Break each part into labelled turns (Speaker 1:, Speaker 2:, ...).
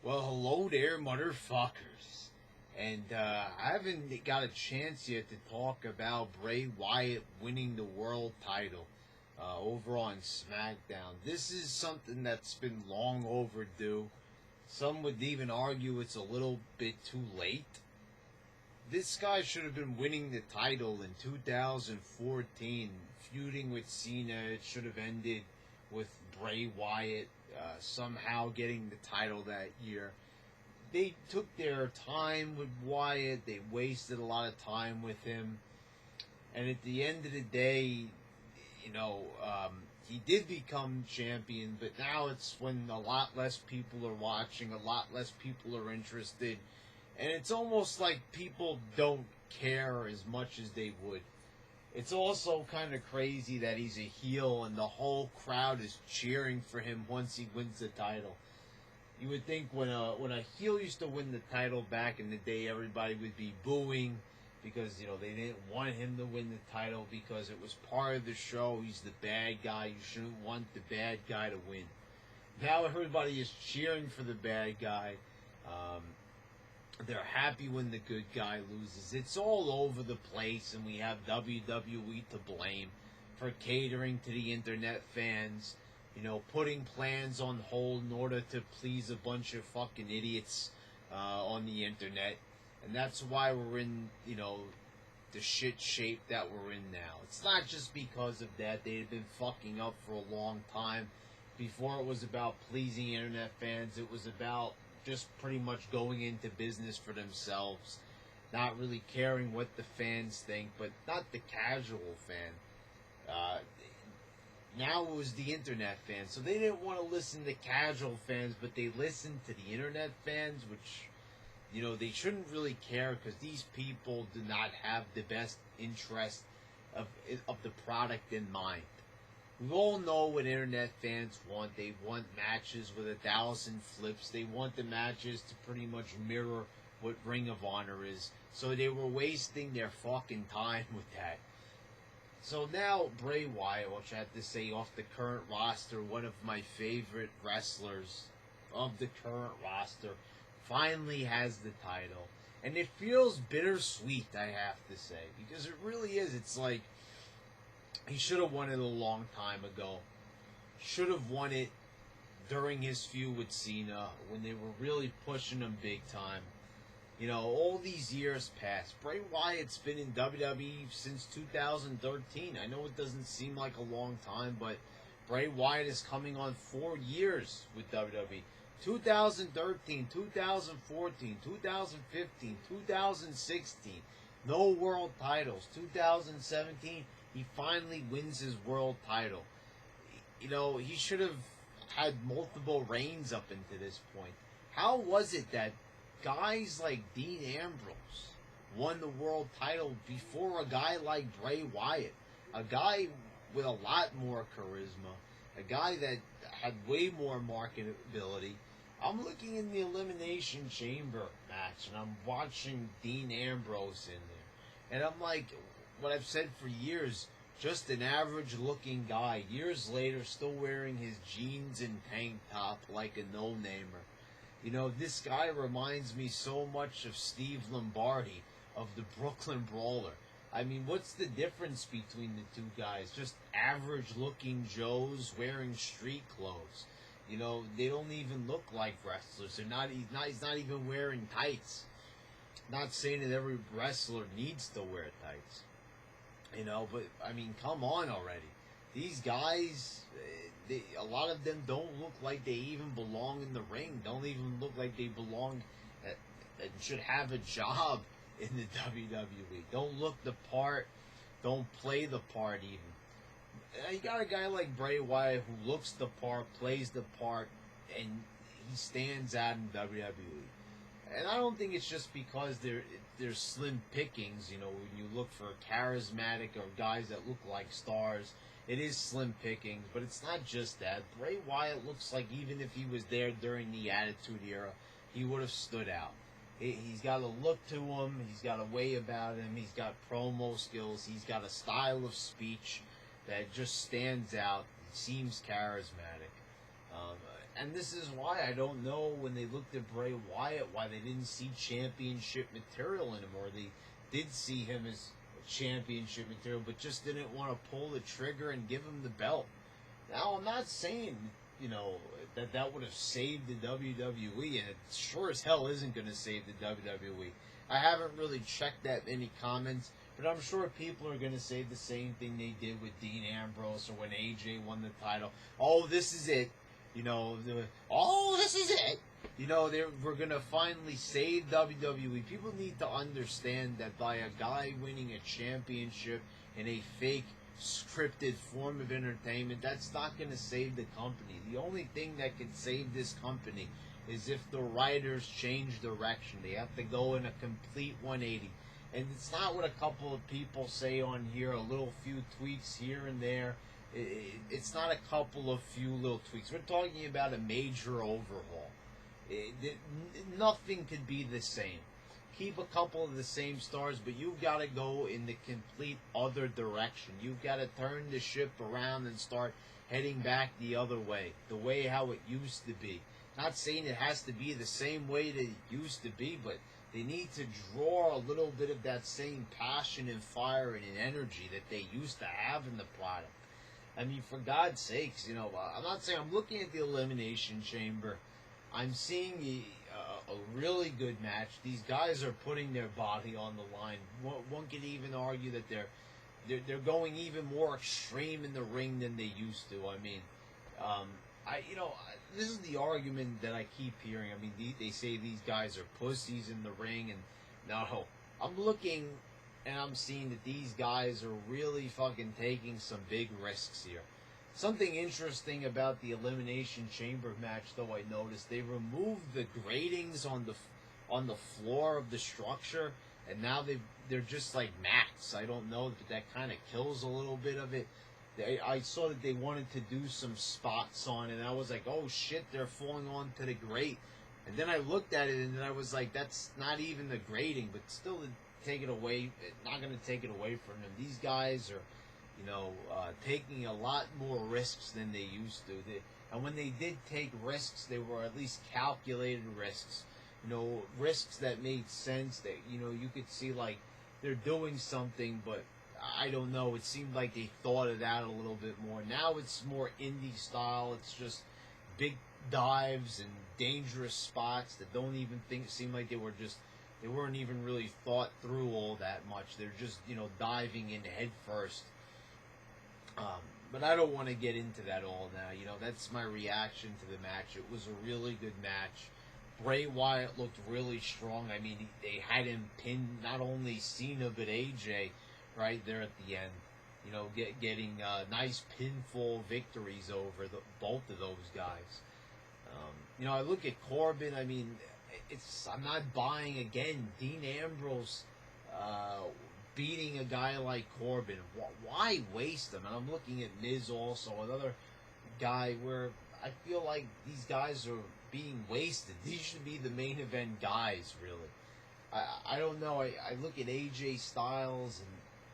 Speaker 1: Well, hello there, motherfuckers. And I haven't got a chance yet to talk about Bray Wyatt winning the world title over on SmackDown. This is something that's been long overdue. Some would even argue it's a little bit too late. This guy should have been winning the title in 2014, feuding with Cena. It should have ended with Bray Wyatt somehow getting the title that year. They took their time with Wyatt. They wasted a lot of time with him. And at the end of the day, he did become champion, but now it's when a lot less people are watching, a lot less people are interested. And it's almost like people don't care as much as they would. It's also kind of crazy that he's a heel and the whole crowd is cheering for him once he wins the title. You would think when a heel used to win the title back in the day, everybody would be booing because, they didn't want him to win the title because it was part of the show. He's the bad guy. You shouldn't want the bad guy to win. Now everybody is cheering for the bad guy. They're happy when the good guy loses. It's all over the place, and we have WWE to blame for catering to the internet fans, putting plans on hold in order to please a bunch of fucking idiots on the internet. And that's why we're in, the shit shape that we're in now. It's not just because of that. They've been fucking up for a long time. Before it was about pleasing internet fans, it was about just pretty much going into business for themselves, not really caring what the fans think, but not the casual fan. Now it was the internet fans, so they didn't want to listen to casual fans, but they listened to the internet fans, which, they shouldn't really care because these people do not have the best interest of the product in mind. We all know what internet fans want. They want matches with 1,000 flips. They want the matches to pretty much mirror what Ring of Honor is. So they were wasting their fucking time with that. So now Bray Wyatt, which I have to say off the current roster, one of my favorite wrestlers of the current roster, finally has the title. And it feels bittersweet, I have to say. Because it really is. It's like, he should have won it a long time ago. Should have won it during his feud with Cena when they were really pushing him big time. All these years passed. Bray Wyatt's been in WWE since 2013. I know it doesn't seem like a long time, but Bray Wyatt is coming on 4 years with WWE. 2013, 2014, 2015, 2016. No world titles. 2017. He finally wins his world title. He should have had multiple reigns up into this point. How was it that guys like Dean Ambrose won the world title before a guy like Bray Wyatt? A guy with a lot more charisma. A guy that had way more marketability. I'm looking in the Elimination Chamber match, and I'm watching Dean Ambrose in there. And I'm like, what I've said for years, just an average-looking guy. Years later, still wearing his jeans and tank top like a no-namer. This guy reminds me so much of Steve Lombardi, of the Brooklyn Brawler. I mean, what's the difference between the two guys? Just average-looking Joes wearing street clothes. They don't even look like wrestlers. He's not even wearing tights. Not saying that every wrestler needs to wear tights. But, I mean, come on already. These guys, a lot of them don't look like they even belong in the ring. Don't even look like they belong and should have a job in the WWE. Don't look the part. Don't play the part even. You got a guy like Bray Wyatt who looks the part, plays the part, and he stands out in WWE. And I don't think it's just because there's slim pickings, when you look for charismatic or guys that look like stars. It is slim pickings, but it's not just that. Bray Wyatt looks like even if he was there during the Attitude Era, he would have stood out. He's got a look to him. He's got a way about him. He's got promo skills. He's got a style of speech that just stands out. Seems charismatic. And this is why I don't know when they looked at Bray Wyatt why they didn't see championship material in him, or they did see him as championship material, but just didn't want to pull the trigger and give him the belt. Now, I'm not saying, that would have saved the WWE, and it sure as hell isn't going to save the WWE. I haven't really checked that many comments, but I'm sure people are going to say the same thing they did with Dean Ambrose or when AJ won the title. Oh, this is it. This is it. We're going to finally save WWE. People need to understand that by a guy winning a championship in a fake, scripted form of entertainment, that's not going to save the company. The only thing that can save this company is if the writers change direction. They have to go in a complete 180. And it's not what a couple of people say on here, a little few tweaks here and there. It's not a couple of few little tweaks. We're talking about a major overhaul. Nothing could be the same. Keep a couple of the same stars, but you've got to go in the complete other direction. You've got to turn the ship around and start heading back the other way, the way how it used to be. Not saying it has to be the same way that it used to be, but they need to draw a little bit of that same passion and fire and energy that they used to have in the product. I mean, for God's sakes, I'm not saying I'm looking at the Elimination Chamber. I'm seeing a really good match. These guys are putting their body on the line. One could even argue that they're going even more extreme in the ring than they used to. I mean, this is the argument that I keep hearing. I mean, they say these guys are pussies in the ring, and no, I'm looking and I'm seeing that these guys are really fucking taking some big risks here. Something interesting about the Elimination Chamber match, though, I noticed they removed the gratings on the floor of the structure, and now they're just like mats. I don't know, but that kind of kills a little bit of it. I saw that they wanted to do some spots on it, and I was like, oh shit, they're falling onto the grate. And then I looked at it, and then I was like, that's not even the grating, but still, take it away. Not going to take it away from them. These guys are, taking a lot more risks than they used to. And when they did take risks, they were at least calculated risks. Risks that made sense. That you could see like they're doing something, but I don't know. It seemed like they thought it out a little bit more. Now it's more indie style. It's just big dives and dangerous spots that don't even seem like they weren't even really thought through all that much. They're just, diving in head first. But I don't want to get into that all now. That's my reaction to the match. It was a really good match. Bray Wyatt looked really strong. I mean, they had him pinned, not only Cena, but AJ right there at the end. Getting nice pinfall victories over both of those guys. I look at Corbin. I mean, I'm not buying again Dean Ambrose beating a guy like Corbin. Why waste him? And I'm looking at Miz also, another guy where I feel like these guys are being wasted. These should be the main event guys, really. I don't know. I look at AJ Styles and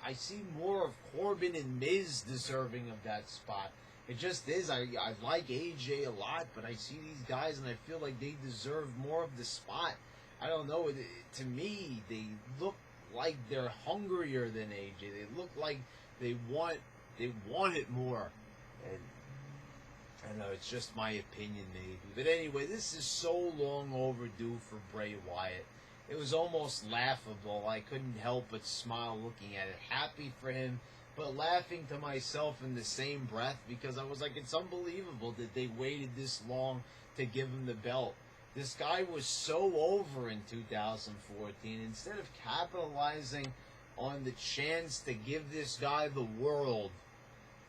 Speaker 1: I see more of Corbin and Miz deserving of that spot. It just is. I like AJ a lot, but I see these guys and I feel like they deserve more of the spot. I don't know. To me, they look like they're hungrier than AJ. They look like they want it more. And I know it's just my opinion, maybe. But anyway, this is so long overdue for Bray Wyatt. It was almost laughable. I couldn't help but smile looking at it. Happy for him, but laughing to myself in the same breath because I was like, it's unbelievable that they waited this long to give him the belt. This guy was so over in 2014. Instead of capitalizing on the chance to give this guy the world,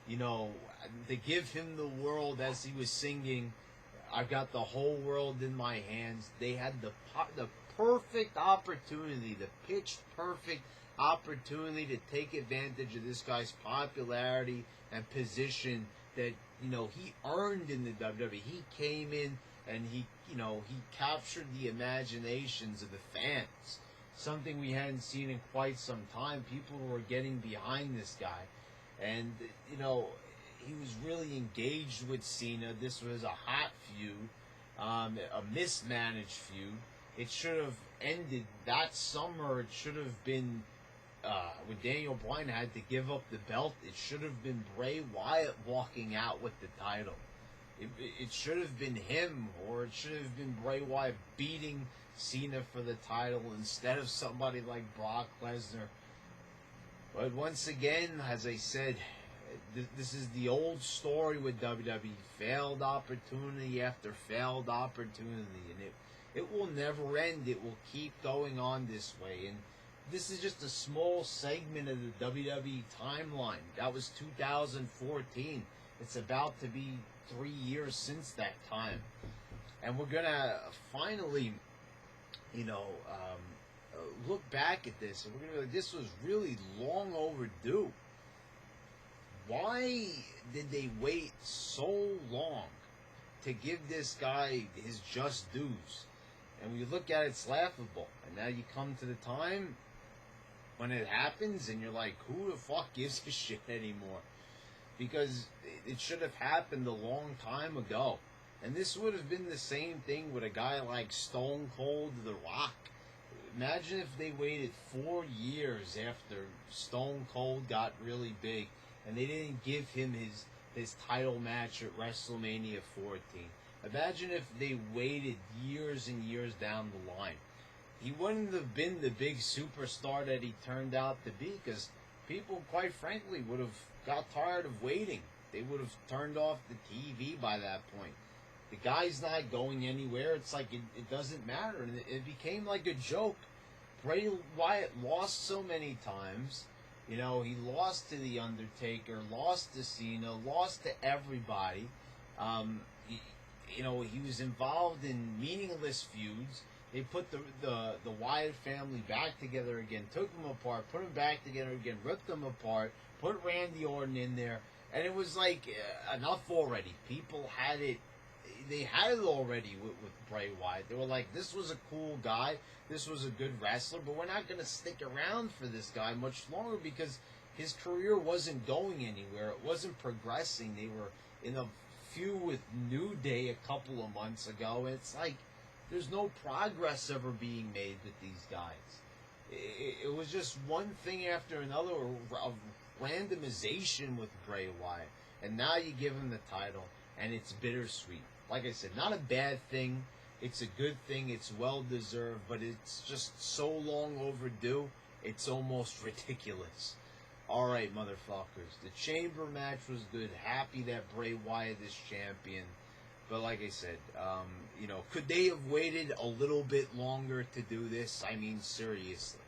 Speaker 1: to give him the world as he was singing, I've got the whole world in my hands. They had the perfect opportunity, the pitch perfect opportunity to take advantage of this guy's popularity and position that, he earned in the WWE. He came in and he captured the imaginations of the fans. Something we hadn't seen in quite some time. People were getting behind this guy. And, he was really engaged with Cena. This was a hot feud, a mismanaged feud. It should have ended that summer. It should have been when Daniel Bryan had to give up the belt. It should have been Bray Wyatt walking out with the title. It should have been him, or it should have been Bray Wyatt beating Cena for the title instead of somebody like Brock Lesnar. But once again, as I said, this is the old story with WWE. Failed opportunity after failed opportunity. And it will never end. It will keep going on this way. And this is just a small segment of the WWE timeline. That was 2014. It's about to be 3 years since that time. And we're going to finally, look back at this. And we're going to be like, this was really long overdue. Why did they wait so long to give this guy his just dues? And when you look at it, it's laughable. And now you come to the time when it happens, and you're like, who the fuck gives a shit anymore? Because it should have happened a long time ago. And this would have been the same thing with a guy like Stone Cold The Rock. Imagine if they waited 4 years after Stone Cold got really big, and they didn't give him his title match at WrestleMania 14. Imagine if they waited years and years down the line. He wouldn't have been the big superstar that he turned out to be, because people, quite frankly, would have got tired of waiting. They would have turned off the TV by that point. The guy's not going anywhere. It's like it doesn't matter. And it became like a joke. Bray Wyatt lost so many times. He lost to The Undertaker, lost to Cena, lost to everybody. He was involved in meaningless feuds. They put the Wyatt family back together again, took them apart, put them back together again, ripped them apart, put Randy Orton in there, and it was like, enough already. People had it. They had it already with Bray Wyatt. They were like, this was a cool guy, this was a good wrestler, but we're not going to stick around for this guy much longer because his career wasn't going anywhere. It wasn't progressing. They were in a feud with New Day a couple of months ago, and it's like, there's no progress ever being made with these guys. It was just one thing after another, of randomization with Bray Wyatt. And now you give him the title, and it's bittersweet. Like I said, not a bad thing. It's a good thing. It's well-deserved, but it's just so long overdue, it's almost ridiculous. All right, motherfuckers. The Chamber match was good. Happy that Bray Wyatt is champion. But like I said, could they have waited a little bit longer to do this? I mean, seriously.